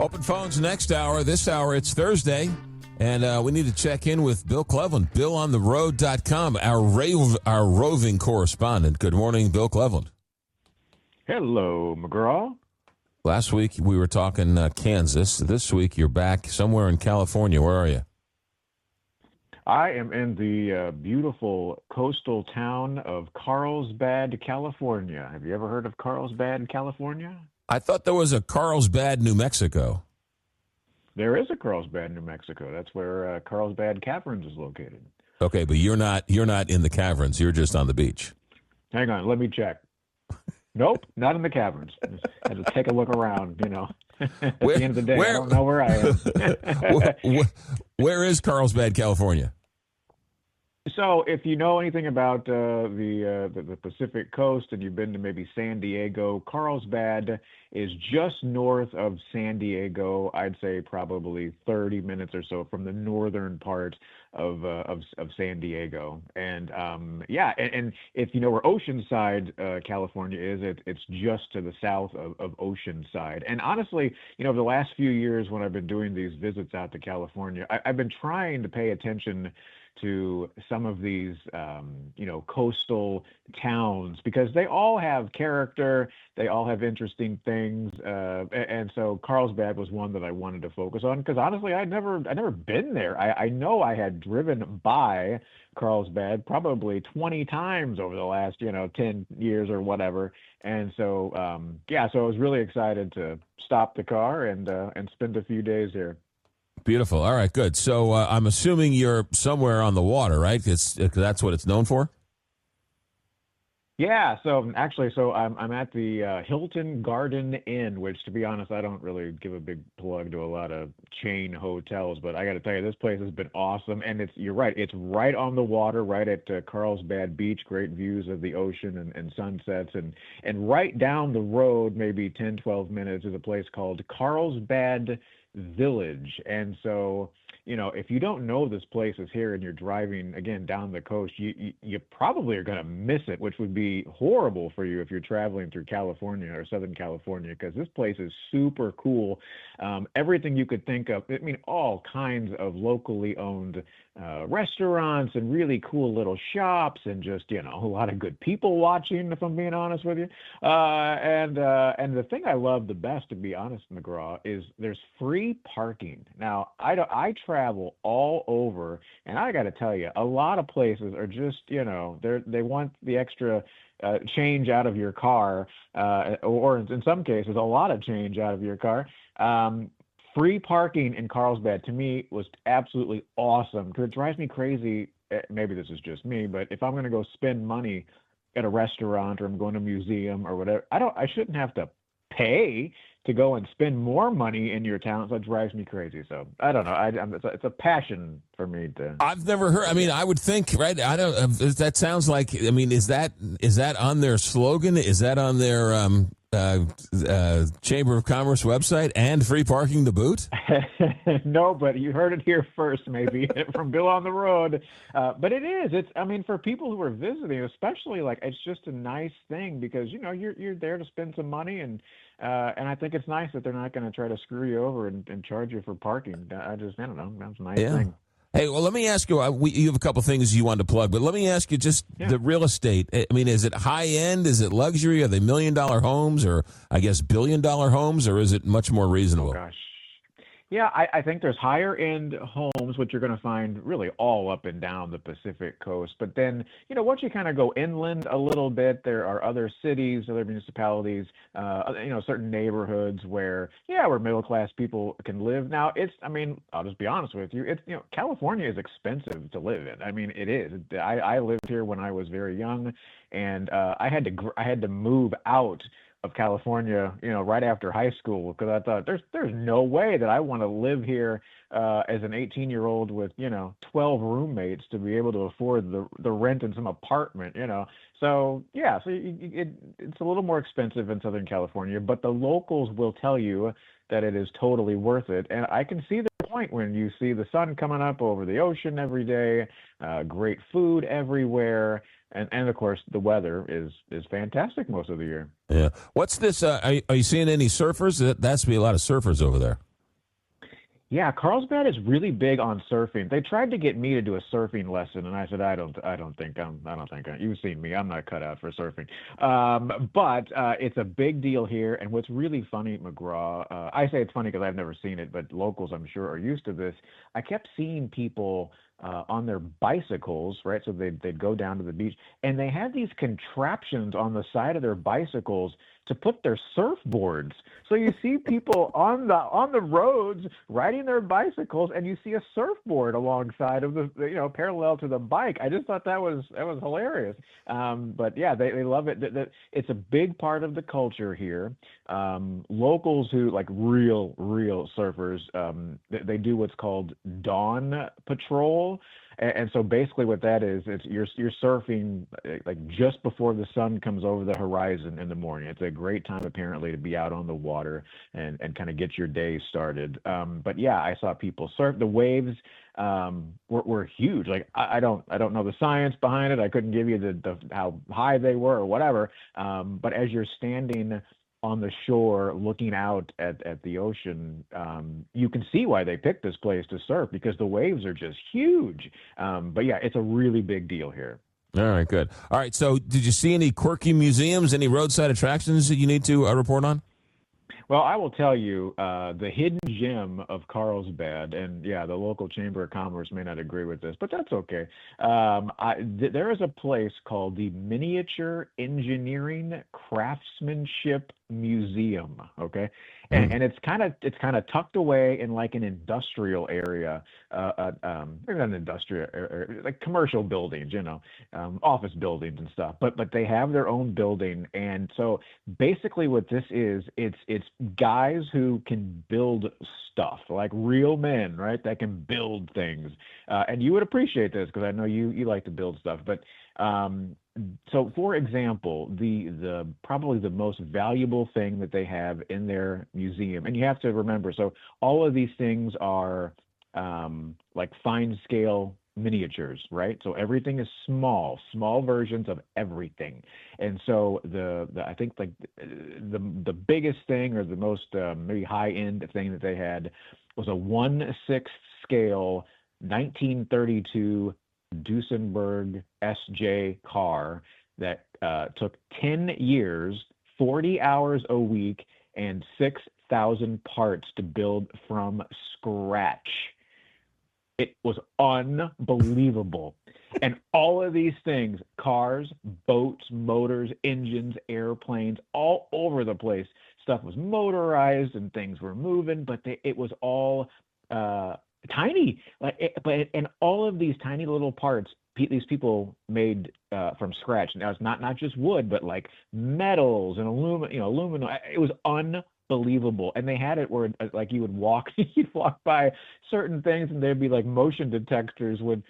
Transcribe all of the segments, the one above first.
Open phones next hour. This hour, it's Thursday, and we need to check in with Bill Cleveland, BillOnTheRoad.com, our roving correspondent. Good morning, Bill Cleveland. Hello, McGraw. Last week, we were talking Kansas. This week, you're back somewhere in California. Where are you? I am in the beautiful coastal town of Carlsbad, California. Have you ever heard of Carlsbad, California? I thought there was a Carlsbad, New Mexico. There is a Carlsbad, New Mexico. That's where Carlsbad Caverns is located. Okay, but you're not in the caverns. You're just on the beach. Hang on, let me check. Nope, not in the caverns. Had to take a look around, At the end of the day, I don't know where I am. Where is Carlsbad, California? So, if you know anything about the Pacific Coast and you've been to maybe San Diego, Carlsbad is just north of San Diego. I'd say probably 30 minutes or so from the northern part of San Diego. And and if you know where Oceanside, California is, it's just to the south of Oceanside. And honestly, over the last few years when I've been doing these visits out to California, I've been trying to pay attention to some of these, coastal towns because they all have character, they all have interesting things, and so Carlsbad was one that I wanted to focus on because honestly, I'd never been there. I know I had driven by Carlsbad probably 20 times over the last 10 years or whatever, and so so I was really excited to stop the car and spend a few days here. Beautiful. All right, good. So I'm assuming you're somewhere on the water, right? That's what it's known for? Yeah, so I'm at the Hilton Garden Inn, which, to be honest, I don't really give a big plug to a lot of chain hotels, but I got to tell you, this place has been awesome, and you're right, it's right on the water, right at Carlsbad Beach, great views of the ocean and sunsets, and right down the road, maybe 10, 12 minutes, is a place called Carlsbad Village. And so, if you don't know this place is here and you're driving again down the coast, you probably are going to miss it, which would be horrible for you if you're traveling through California or Southern California, because this place is super cool. Everything you could think of, all kinds of locally owned restaurants and really cool little shops and just, a lot of good people watching, if I'm being honest with you. And the thing I love the best, to be honest, McGraw, is there's free parking. Now, I travel all over, and I got to tell you, a lot of places are just, they want the extra change out of your car, or in some cases, a lot of change out of your car. Free parking in Carlsbad, to me, was absolutely awesome because it drives me crazy. Maybe this is just me, but if I'm going to go spend money at a restaurant or I'm going to a museum or whatever, I shouldn't have to pay to go and spend more money in your town. So it drives me crazy. So I don't know. It's a passion for me to. I've never heard. I would think, right? I don't. That sounds like. Is that on their slogan? Is that on their Chamber of Commerce website, and free parking to boot? No, but you heard it here first, maybe from Bill on the Road. But it is. It's. For people who are visiting, especially, it's just a nice thing because you're there to spend some money, and I think it's nice that they're not going to try to screw you over and charge you for parking. I don't know. That's a nice thing. Hey, well, let me ask you, you have a couple things you wanted to plug, but let me ask you just the real estate. Is it high end? Is it luxury? Are they $1 million homes or, I guess, $1 billion homes, or is it much more reasonable? Oh, gosh. Yeah, I think there's higher end homes, which you're going to find really all up and down the Pacific Coast. But then, once you kind of go inland a little bit, there are other cities, other municipalities, certain neighborhoods where middle class people can live. Now, I'll just be honest with you. California is expensive to live in. It is. I lived here when I was very young, and I had to move out of California, right after high school, because I thought there's no way that I want to live here as an 18-year-old with 12 roommates to be able to afford the rent in some apartment, So it's a little more expensive in Southern California, but the locals will tell you that it is totally worth it, and I can see the point when you see the sun coming up over the ocean every day, great food everywhere. And of course, the weather is fantastic most of the year. Yeah. What's this? Are you seeing any surfers? That has to be a lot of surfers over there. Yeah, Carlsbad is really big on surfing. They tried to get me to do a surfing lesson, and I said, I don't think you've seen me. I'm not cut out for surfing. But it's a big deal here. And what's really funny, McGraw, I say it's funny because I've never seen it, but locals, I'm sure, are used to this. I kept seeing people on their bicycles, right? So they'd go down to the beach, and they had these contraptions on the side of their bicycles to put their surfboards. So you see people on the roads riding their bicycles, and you see a surfboard alongside of the parallel to the bike. I just thought that was hilarious. But yeah, they love it. It's a big part of the culture here. Locals who like real surfers, they do what's called dawn patrol. And so basically what that is, it's you're surfing like just before the sun comes over the horizon in the morning. It's a great time apparently to be out on the water and kind of get your day started. But yeah, I saw people surf. The waves were huge. Like I don't know the science behind it. I couldn't give you the how high they were or whatever. But as you're standing on the shore looking out at the ocean, you can see why they picked this place to surf because the waves are just huge. But yeah, it's a really big deal here. All right, good. All right, so did you see any quirky museums, any roadside attractions that you need to report on? Well, I will tell you, the hidden gem of Carlsbad, and yeah, the local Chamber of Commerce may not agree with this, but that's okay. There is a place called the Miniature Engineering Craftsmanship Museum, okay? And it's kind of tucked away in like an industrial area, maybe not an industrial area, like commercial buildings, office buildings and stuff. But they have their own building, and so basically what this is, it's guys who can build stuff, like real men, right? That can build things, and you would appreciate this because I know you like to build stuff, but. So, for example, the probably the most valuable thing that they have in their museum, and you have to remember, so all of these things are like fine scale miniatures, right? So everything is small versions of everything, and so I think like the biggest thing or the most maybe high end thing that they had was a 1/6 scale 1932 Duesenberg SJ car that took 10 years, 40 hours a week, and 6,000 parts to build from scratch. It was unbelievable. And all of these things, cars, boats, motors, engines, airplanes, all over the place. Stuff was motorized and things were moving, but it was all tiny, and all of these tiny little parts these people made from scratch. Now it's not just wood, but like metals and aluminum. It was unbelievable, and they had it where like you'd walk by certain things, and there'd be like motion detectors would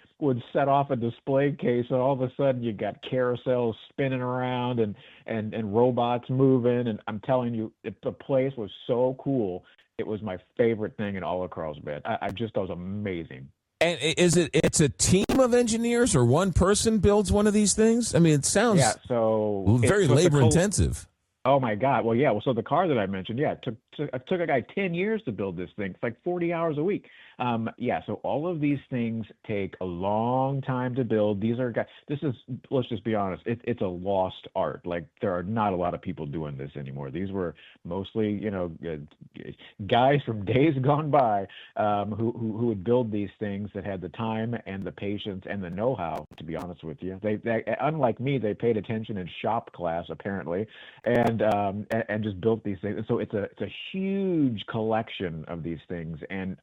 set off a display case, and all of a sudden you got carousels spinning around and robots moving. And I'm telling you, the place was so cool. It was my favorite thing in all of Carlsbad. I just thought it was amazing. And it's a team of engineers or one person builds one of these things? I mean, it sounds very labor intensive. Oh my God. Well, yeah. Well, so the car that I mentioned, it took a guy 10 years to build this thing. It's like 40 hours a week. So all of these things take a long time to build. These are guys, let's just be honest, it's a lost art. Like there are not a lot of people doing this anymore. These were mostly, guys from days gone by who would build these things that had the time and the patience and the know-how, to be honest with you. They unlike me, they paid attention in shop class apparently, and just built these things. And so it's a huge collection of these things. And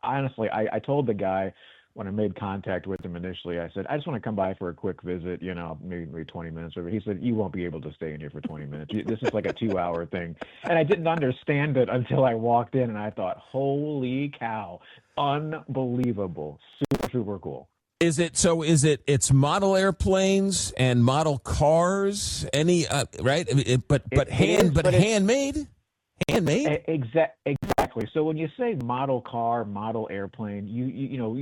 honestly, I told the guy when I made contact with him initially, I said, I just want to come by for a quick visit, maybe 20 minutes. He said, you won't be able to stay in here for 20 minutes. This is like a 2-hour thing. And I didn't understand it until I walked in, and I thought, holy cow, unbelievable, super, super cool. It's model airplanes and model cars, right? Handmade? Handmade? Exactly. Exactly. So when you say model car, model airplane,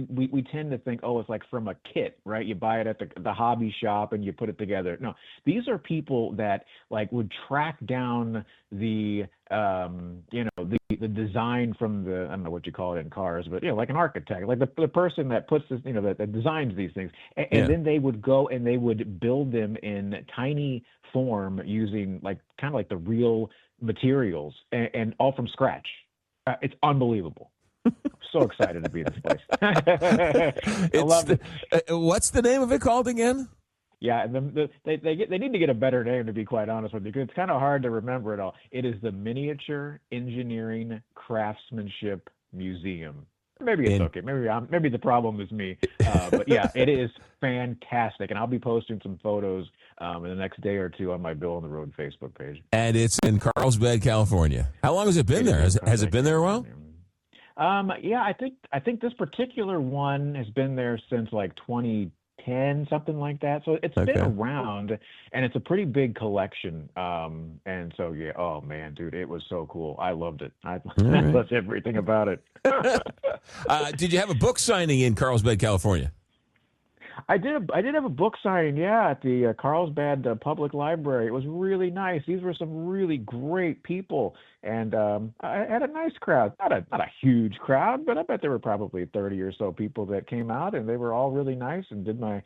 we tend to think, oh, it's like from a kit, right? You buy it at the hobby shop and you put it together. No, these are people that like would track down the design from I don't know what you call it in cars, but like an architect, like the person that puts this, that designs these things, and then they would go and they would build them in tiny form using like kind of like the real materials and all from scratch. It's unbelievable. So excited to be in this place. I love it. What's the name of it called again? Yeah, and they need to get a better name, to be quite honest with you, because it's kind of hard to remember it all. It is the Miniature Engineering Craftsmanship Museum. Maybe it's okay. Maybe the problem is me. But yeah, it is fantastic, and I'll be posting some photos in the next day or two on my Bill on the Road Facebook page. And it's in Carlsbad, California. How long has it been there? Has it been there a while? Yeah, I think this particular one has been there since like 2010, something like that. So it's been around, and it's a pretty big collection. And so yeah, oh man, dude, it was so cool. I loved it. I loved everything about it. Did you have a book signing in Carlsbad, California? I did have a book signing, at the Carlsbad Public Library. It was really nice. These were some really great people, and I had a nice crowd. Not a huge crowd, but I bet there were probably 30 or so people that came out, and they were all really nice and did my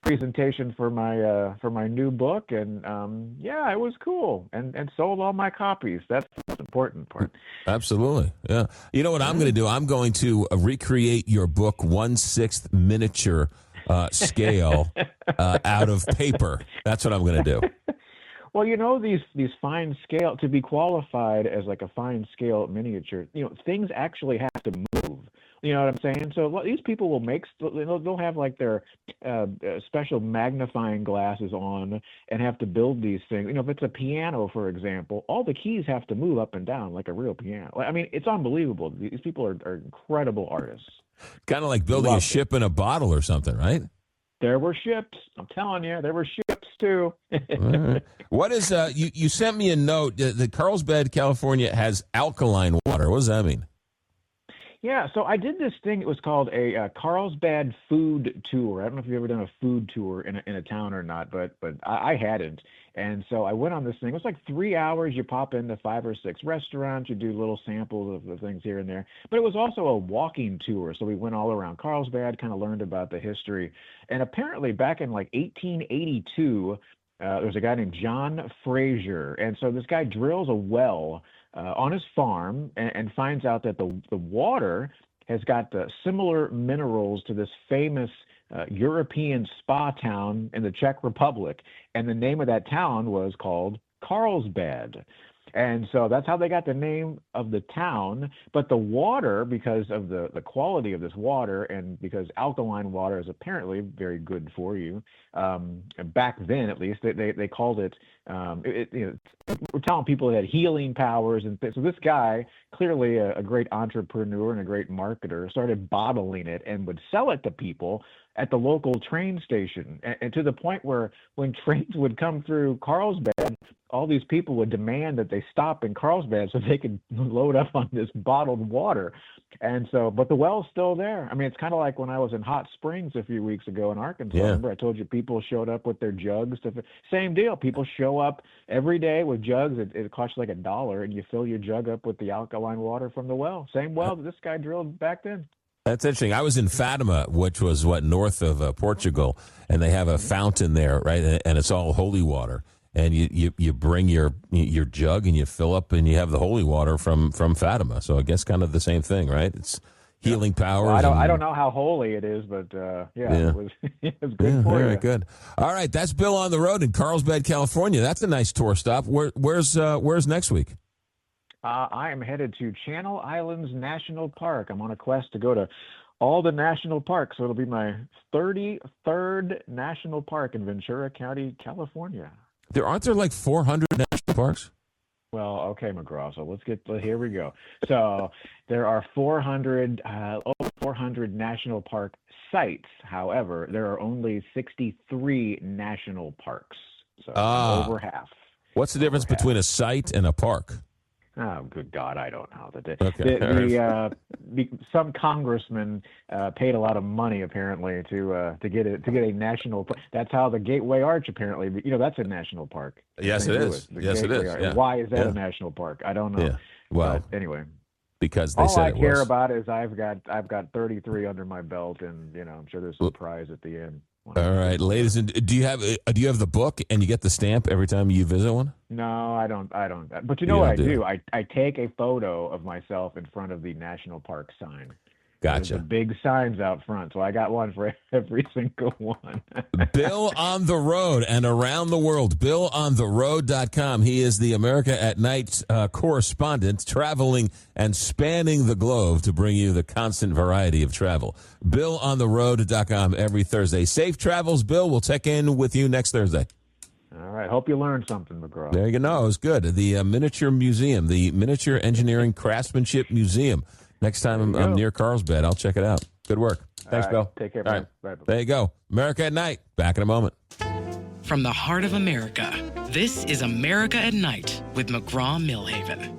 presentation for my new book, and it was cool, and sold all my copies. That's the most important part. Absolutely, yeah. You know what I'm going to do? I'm going to recreate your book 1/6 miniature scale out of paper. That's what I'm going to do. Well, these fine scale, to be qualified as like a fine scale miniature, things actually have to move. You know what I'm saying? So these people will they'll have like their special magnifying glasses on and have to build these things. If it's a piano, for example, all the keys have to move up and down like a real piano. I mean, it's unbelievable. These people are incredible artists. Kind of like building a ship in a bottle or something, right? There were ships. I'm telling you, there were ships too. Right. What is you sent me a note that Carlsbad, California has alkaline water. What does that mean? Yeah, so I did this thing. It was called a Carlsbad food tour. I don't know if you've ever done a food tour in a town or not, but I hadn't. And so I went on this thing. It was like 3 hours. You pop into 5 or 6 restaurants. You do little samples of the things here and there. But it was also a walking tour. So we went all around Carlsbad, kind of learned about the history. And apparently back in like 1882, there was a guy named John Fraser. And so this guy drills a well on his farm and finds out that the water has got similar minerals to this famous European spa town in the Czech Republic. And the name of that town was called Carlsbad. And so that's how they got the name of the town. But the water, because of the quality of this water, and because alkaline water is apparently very good for you, back then at least, they called it, we're telling people it had healing powers. And so this guy, clearly a great entrepreneur and a great marketer, started bottling it and would sell it to people at the local train station, and to the point where when trains would come through Carlsbad, all these people would demand that they stop in Carlsbad so they could load up on this bottled water. And so, but the well's still there. I mean, it's kind of like when I was in Hot Springs a few weeks ago in Arkansas. Yeah. Remember I told you people showed up with their jugs. Same deal. People show up every day with jugs. It costs like $1, and you fill your jug up with the alkaline water from the well. Same well that this guy drilled back then. That's interesting. I was in Fatima, which was north of Portugal, and they have a fountain there, right? And it's all holy water. And you bring your jug and you fill up, and you have the holy water from Fatima. So I guess kind of the same thing, right? It's healing powers. Well, I don't know how holy it is, but it was good for you. Very good. All right, that's Bill on the Road in Carlsbad, California. That's a nice tour stop. Where's next week? I am headed to Channel Islands National Park. I'm on a quest to go to all the national parks. So it'll be my 33rd national park in Ventura County, California. Aren't there like 400 national parks? Well, okay, McGraw. So here we go. So there are over 400 national park sites. However, there are only 63 national parks. So over half. What's the difference between a site and a park? Oh, good God, I don't know. Okay. Some congressman paid a lot of money apparently to get a national. That's how the Gateway Arch apparently. That's a national park. Yes, St. it Louis, is. the Yes, it Gateway is. Arch. Yeah. Why is that Yeah. a national park? I don't know. Yeah. Well, But anyway, because they all said I it care was. about is I've got 33 under my belt, and I'm sure there's some prize at the end. All right, ladies, and do you have the book and you get the stamp every time you visit one? No, I don't. But you You know what don't I do do? that. I take a photo of myself in front of the national park sign. There's the Gotcha. big signs out front, so I got one for every single one. Bill on the road and around the world. BillOnTheRoad.com. He is the America at Night correspondent, traveling and spanning the globe to bring you the constant variety of travel. BillOnTheRoad.com every Thursday. Safe travels, Bill. We'll check in with you next Thursday. All right. Hope you learned something, McGraw. There you go. It was good. The Miniature Museum, the Miniature Engineering Craftsmanship Museum. Next time I'm near Carlsbad, I'll check it out. Good work. Thanks, All right. Bill. Take care, All man. right. Bye. There you go. America at Night. Back in a moment. From the heart of America, this is America at Night with McGraw Millhaven.